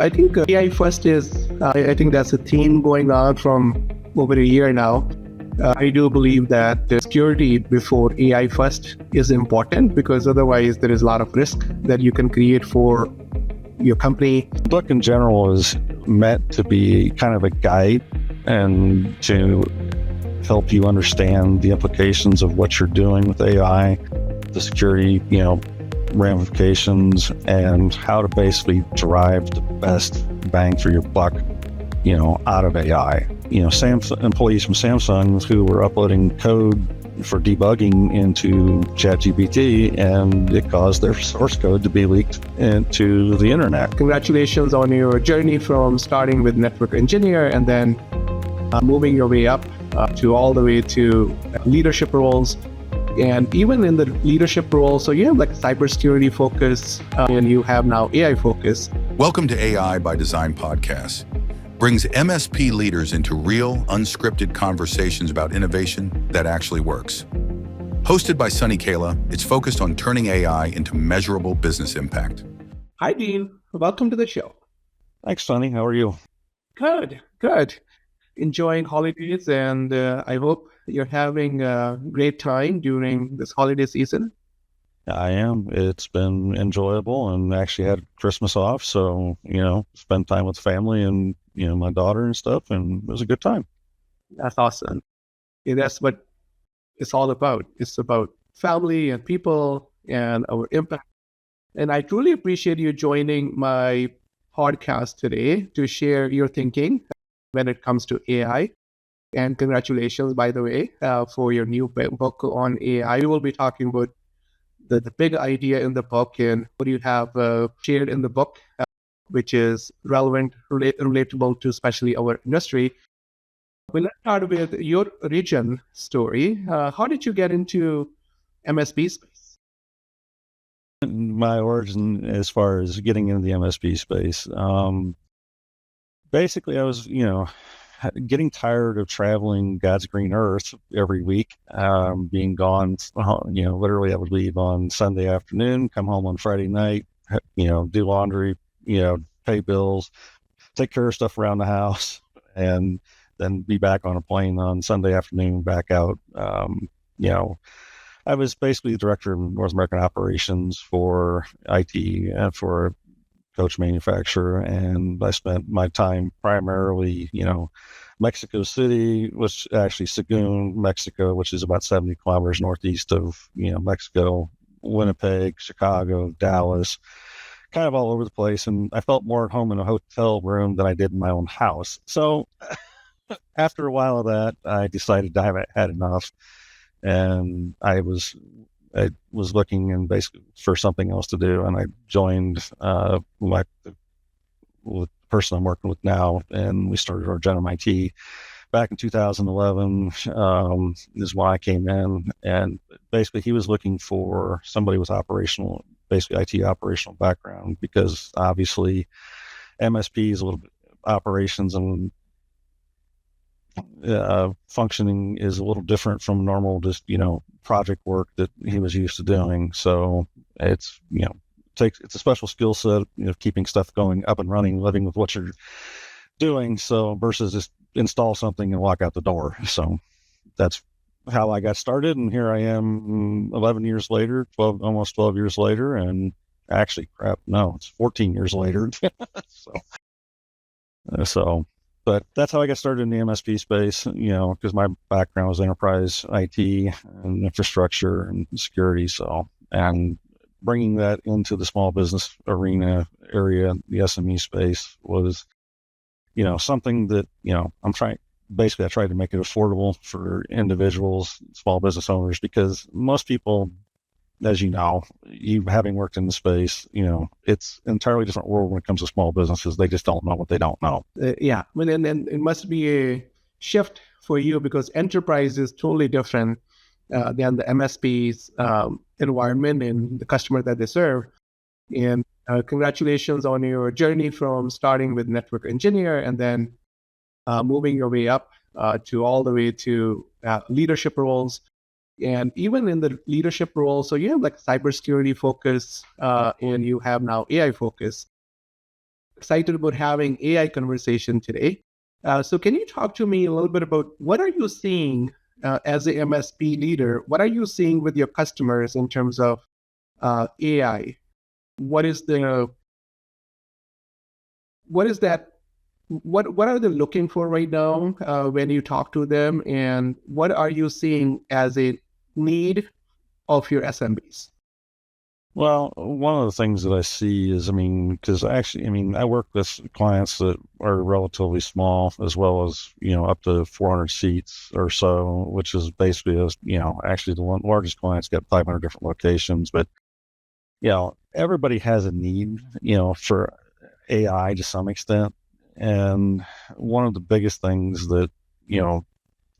I think AI first is, I think that's a theme going on from over a year now. I do believe that the security before AI first is important because otherwise there is a lot of risk that you can create for your company. The book in general is meant to be kind of a guide and to help you understand the implications of what you're doing with AI, the security, ramifications, and how to basically derive the best bang for your buck, out of AI. Employees from Samsung who were uploading code for debugging into ChatGPT, and it caused their source code to be leaked into the internet. Congratulations on your journey from starting with network engineer and then moving your way up to all the way to leadership roles. And even in the leadership role, so you have like cybersecurity focus and you have now AI focus. Welcome to AI by Design podcast. Brings MSP leaders into real, unscripted conversations about innovation that actually works. Hosted by Kaila, it's focused on turning AI into measurable business impact. Hi, Dean. Welcome to the show. Thanks, Sonny. How are you? Good. Enjoying holidays, and I hope you're having a great time during this holiday season. I am. It's been enjoyable, and actually had Christmas off, so spend time with family and my daughter and stuff, and it was a good time. That's awesome. Yeah, that's what it's all about. It's about family and people and our impact. And I truly appreciate you joining my podcast today to share your thinking when it comes to AI. And congratulations, by the way, for your new book on AI. We will be talking about the big idea in the book and what you have shared in the book, which is relevant, relatable to especially our industry. Well, let's start with your origin story. How did you get into MSP space? My origin as far as getting into the MSP space, basically I was, getting tired of traveling God's green earth every week, being gone, literally I would leave on Sunday afternoon, come home on Friday night, do laundry, pay bills, take care of stuff around the house, and then be back on a plane on Sunday afternoon, back out. I was basically the director of North American operations for IT and for a coach manufacturer, and I spent my time primarily, Mexico City, which actually Sagun, Mexico, which is about 70 kilometers northeast of, Mexico, Winnipeg, Chicago, Dallas, kind of all over the place. And I felt more at home in a hotel room than I did in my own house. So after a while of that, I decided I had enough. And I was looking and basically for something else to do. And I joined the person I'm working with now, and we started our Gen IT back in 2011. Is why I came in, and basically he was looking for somebody with basically IT operational background, because obviously MSP is a little bit operations and functioning is a little different from normal, just project work that he was used to doing. So it's it's a special skill set, keeping stuff going up and running, living with what you're doing. So versus just install something and walk out the door. So that's how I got started. And here I am 11 years later, almost 12 years later. And actually, it's 14 years later. But that's how I got started in the MSP space, because my background was enterprise IT and infrastructure and security. So, and bringing that into the small business area, the SME space was, something that, I tried to make it affordable for individuals, small business owners, because most people, as you having worked in the space, it's an entirely different world when it comes to small businesses. They just don't know what they don't know. Yeah. And it must be a shift for you because enterprise is totally different than the MSP's environment and the customer that they serve. And congratulations on your journey from starting with network engineer and then moving your way up to all the way to leadership roles. And even in the leadership role, so you have like cybersecurity focus and you have now AI focus. excited about having AI conversation today. So can you talk to me a little bit about what are you seeing as a MSP leader? What are you seeing with your customers in terms of AI? What are they looking for right now when you talk to them, and what are you seeing as a need of your SMBs? Well, one of the things that I see is, because I work with clients that are relatively small, as well as, up to 400 seats or so, which is basically, actually the largest client's got 500 different locations. But, everybody has a need, for AI to some extent. And one of the biggest things that,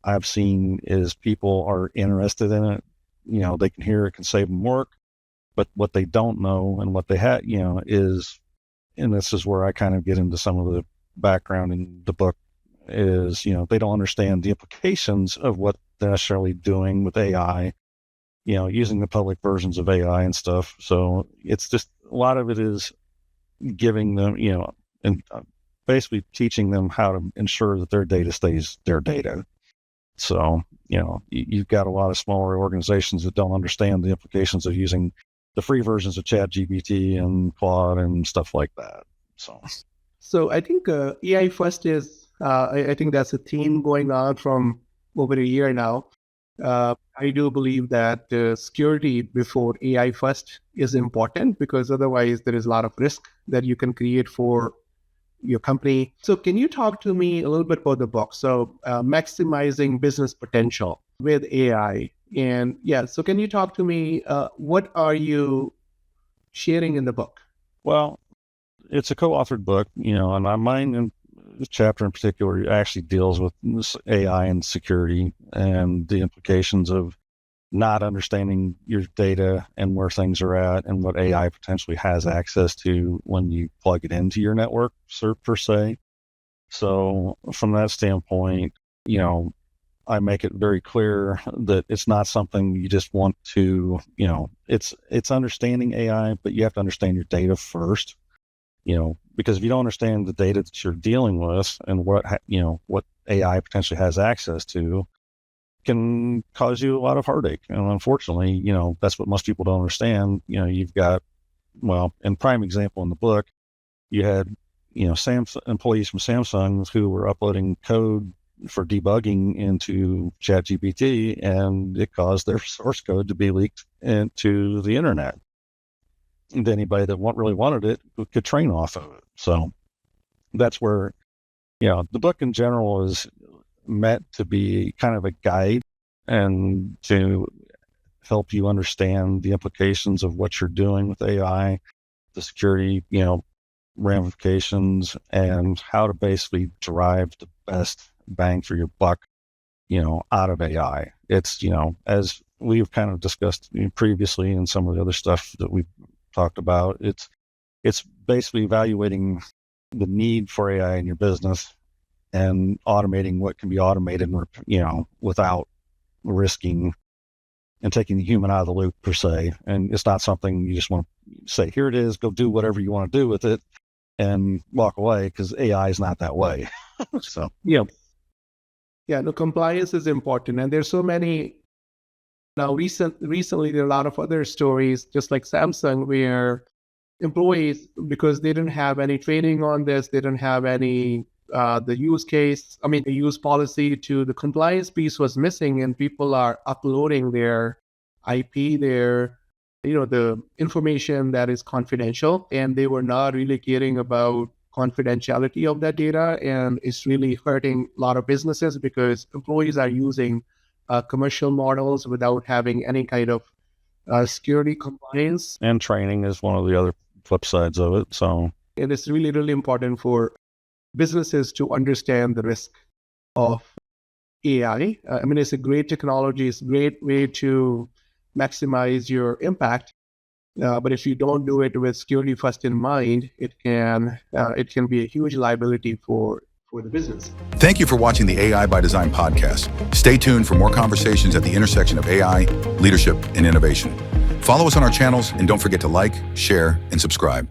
I've seen is people are interested in it. They can hear it can save them work. But what they don't know and what they have, is, and this is where I kind of get into some of the background in the book, is, they don't understand the implications of what they're necessarily doing with AI, using the public versions of AI and stuff. So it's just, a lot of it is giving them, and basically teaching them how to ensure that their data stays their data. So, you've got a lot of smaller organizations that don't understand the implications of using the free versions of ChatGPT and Claude and stuff like that. So I think AI first is, I think that's a theme going on from over a year now. I do believe that security before AI first is important, because otherwise there is a lot of risk that you can create for your company. So can you talk to me a little bit about the book? So maximizing business potential with AI. And so can you talk to me, what are you sharing in the book? Well, it's a co-authored book, and mine in this chapter in particular actually deals with AI and security and the implications of not understanding your data and where things are at and what AI potentially has access to when you plug it into your network, per se. So from that standpoint, I make it very clear that it's not something you just want to, it's understanding AI, but you have to understand your data first, because if you don't understand the data that you're dealing with and what AI potentially has access to, can cause you a lot of heartache. And unfortunately, that's what most people don't understand. You've got, in prime example in the book, you had, employees from Samsung who were uploading code for debugging into ChatGPT, and it caused their source code to be leaked into the internet. And anybody that really wanted it could train off of it. So that's where, the book in general is meant to be kind of a guide and to help you understand the implications of what you're doing with AI, the security, ramifications, and how to basically derive the best bang for your buck, out of AI. It's, as we've kind of discussed previously in some of the other stuff that we've talked about, it's basically evaluating the need for AI in your business and automating what can be automated, without risking and taking the human out of the loop, per se. And it's not something you just want to say, here it is, go do whatever you want to do with it and walk away, because AI is not that way. So, no, compliance is important. And there's so many, now recently there are a lot of other stories, just like Samsung, where employees, because they didn't have any training on this, they didn't have any the use policy to the compliance piece was missing, and people are uploading their IP, the information that is confidential, and they were not really caring about confidentiality of that data. And it's really hurting a lot of businesses, because employees are using commercial models without having any kind of security compliance. And training is one of the other flip sides of it. So, and it's really, really important for businesses to understand the risk of AI. It's a great technology. It's a great way to maximize your impact. But if you don't do it with security first in mind, it can be a huge liability for the business. Thank you for watching the AI by Design podcast. Stay tuned for more conversations at the intersection of AI, leadership, and innovation. Follow us on our channels, and don't forget to like, share, and subscribe.